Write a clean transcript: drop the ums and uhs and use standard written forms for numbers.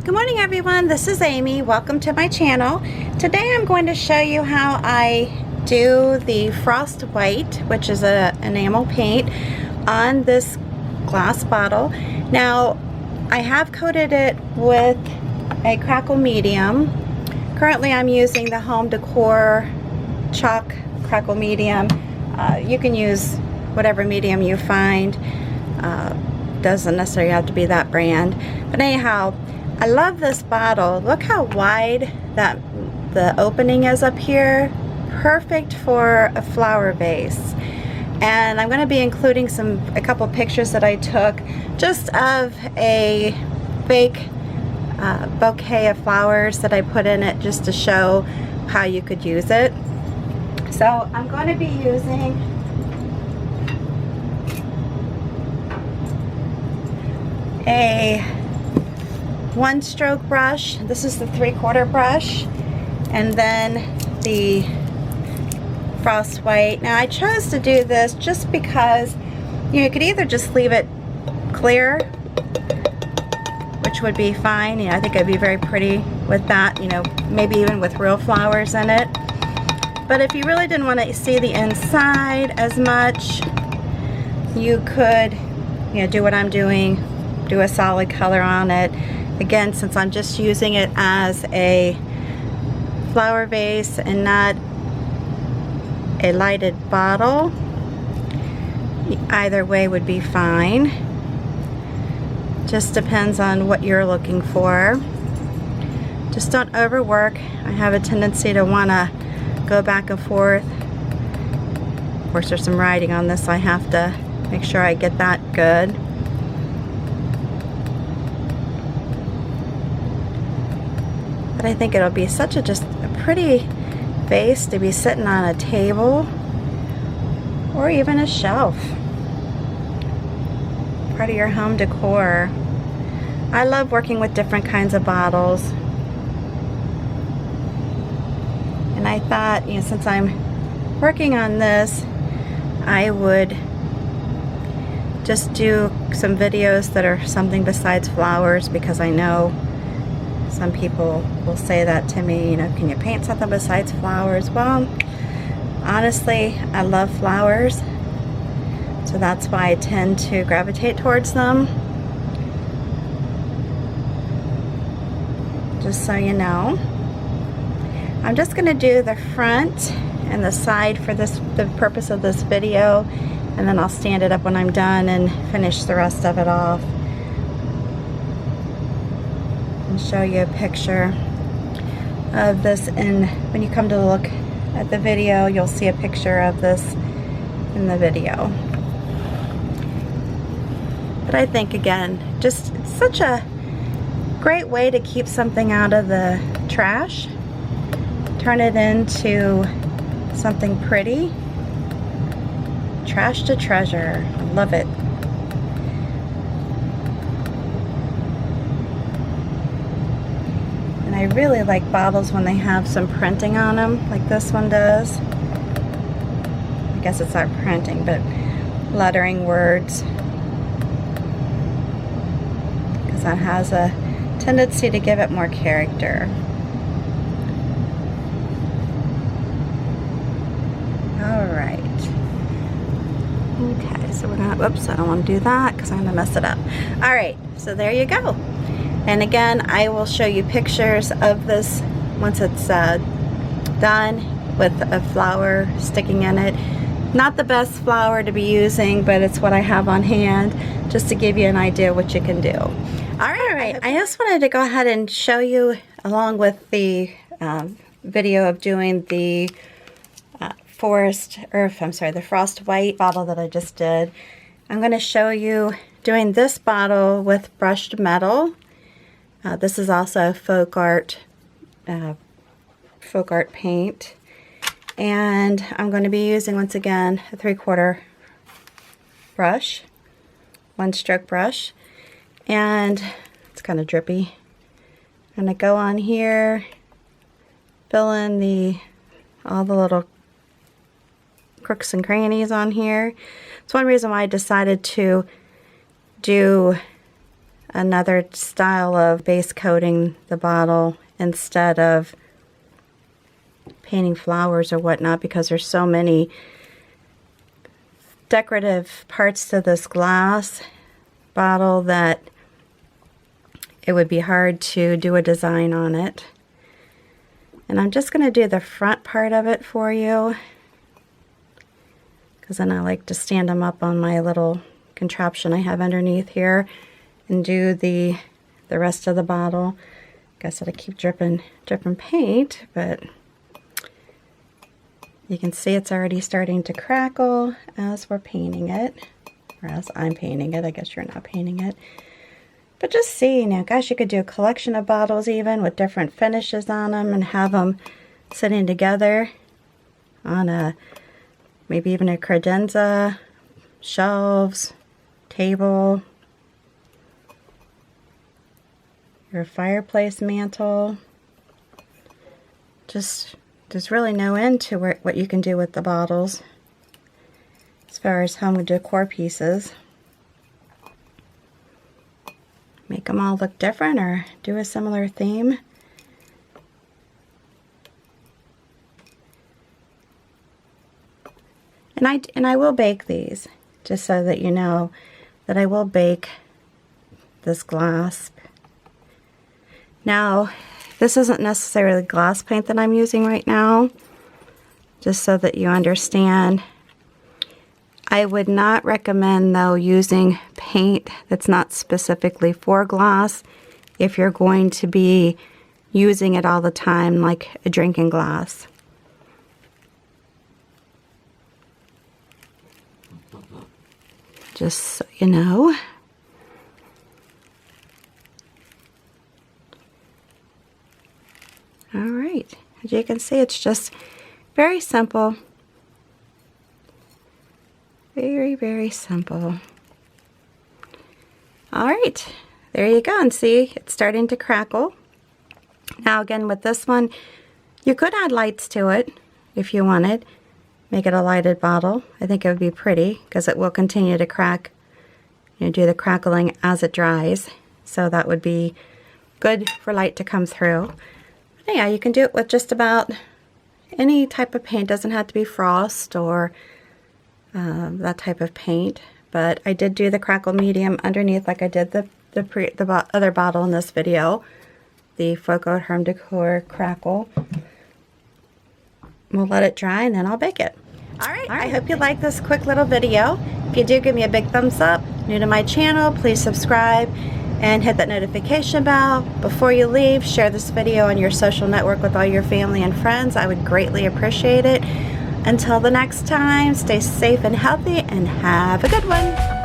Good morning everyone, this is Amy. Welcome to my channel. Today I'm going to show you how I do the frost white, which is an enamel paint, on this glass bottle. Now I have coated it with a Crackle medium. Currently I'm using the Home Decor chalk Crackle medium. You can use whatever medium you find. Doesn't necessarily have to be that brand. But anyhow, I love this bottle. Look how wide that the opening is up here. Perfect for a flower vase. And I'm going to be including a couple pictures that I took just of a fake bouquet of flowers that I put in it just to show how you could use it. So I'm going to be using a 1-stroke brush. This is the 3/4 brush, and then the frost white. Now I chose to do this just because you could either just leave it clear, which would be fine. I think it'd be very pretty with that, maybe even with real flowers in it. But if you really didn't want to see the inside as much, you could do what I'm doing, do a solid color on it. Again, since I'm just using it as a flower vase and not a lighted bottle, either way would be fine. Just depends on what you're looking for. Just don't overwork. I have a tendency to want to go back and forth. Of course, there's some writing on this, so I have to make sure I get that good. But I think it'll be such just a pretty vase to be sitting on a table or even a shelf. Part of your home decor. I love working with different kinds of bottles. And I thought, since I'm working on this, I would just do some videos that are something besides flowers, because I know some people will say that to me, can you paint something besides flowers? Well, honestly, I love flowers, so that's why I tend to gravitate towards them. Just so you know. I'm just going to do the front and the side for the purpose of this video, and then I'll stand it up when I'm done and finish the rest of it off. Show you a picture of this, and when you come to look at the video, you'll see a picture of this in the video. But I think, again, just it's such a great way to keep something out of the trash, turn it into something pretty. Trash to treasure. I love it. I really like bottles when they have some printing on them, like this one does. I guess it's not printing, but lettering words, because that has a tendency to give it more character. Alright. Okay, so we're gonna, oops, I don't want to do that because I'm gonna mess it up. Alright, so there you go. And again, I will show you pictures of this once it's done, with a flower sticking in it. Not the best flower to be using, but it's what I have on hand, just to give you an idea what you can do. Alright, I just wanted to go ahead and show you, along with the video of doing the the frost white bottle that I just did, I'm going to show you doing this bottle with brushed metal. This is also FolkArt paint, and I'm going to be using, once again, a 3/4 brush, 1-stroke brush, and it's kind of drippy. I'm going to go on here, fill in all the little crooks and crannies on here. It's one reason why I decided to do another style of base coating the bottle instead of painting flowers or whatnot, because there's so many decorative parts to this glass bottle that it would be hard to do a design on it. And I'm just going to do the front part of it for you, because then I like to stand them up on my little contraption I have underneath here and do the rest of the bottle. Like I said, I keep dripping paint, but you can see it's already starting to crackle as we're painting it, or as I'm painting it. I guess you're not painting it. But just see, now, gosh, you could do a collection of bottles even with different finishes on them and have them sitting together on a, maybe even a credenza, shelves, table, your fireplace mantle. Just, there's really no end to what you can do with the bottles as far as home decor pieces. Make them all look different or do a similar theme. And I will bake these, just so that you know that I will bake this glass. Now, this isn't necessarily glass paint that I'm using right now, just so that you understand. I would not recommend, though, using paint that's not specifically for glass if you're going to be using it all the time, like a drinking glass. Just so you know. All right, as you can see, it's just very simple. Very, very simple. All right, there you go, and see, it's starting to crackle. Now again, with this one, you could add lights to it if you wanted. Make it a lighted bottle. I think it would be pretty, because it will continue to crack. You do the crackling as it dries, so that would be good for light to come through. But yeah, you can do it with just about any type of paint. It doesn't have to be frost or that type of paint, but I did do the crackle medium underneath, like I did the other bottle in this video, the FolkArt Home Decor Crackle. We'll let it dry and then I'll bake it. All right, I hope you like this quick little video. If you do, give me a big thumbs up. New to my channel, please subscribe and hit that notification bell. Before you leave, share this video on your social network with all your family and friends. I would greatly appreciate it. Until the next time, stay safe and healthy and have a good one.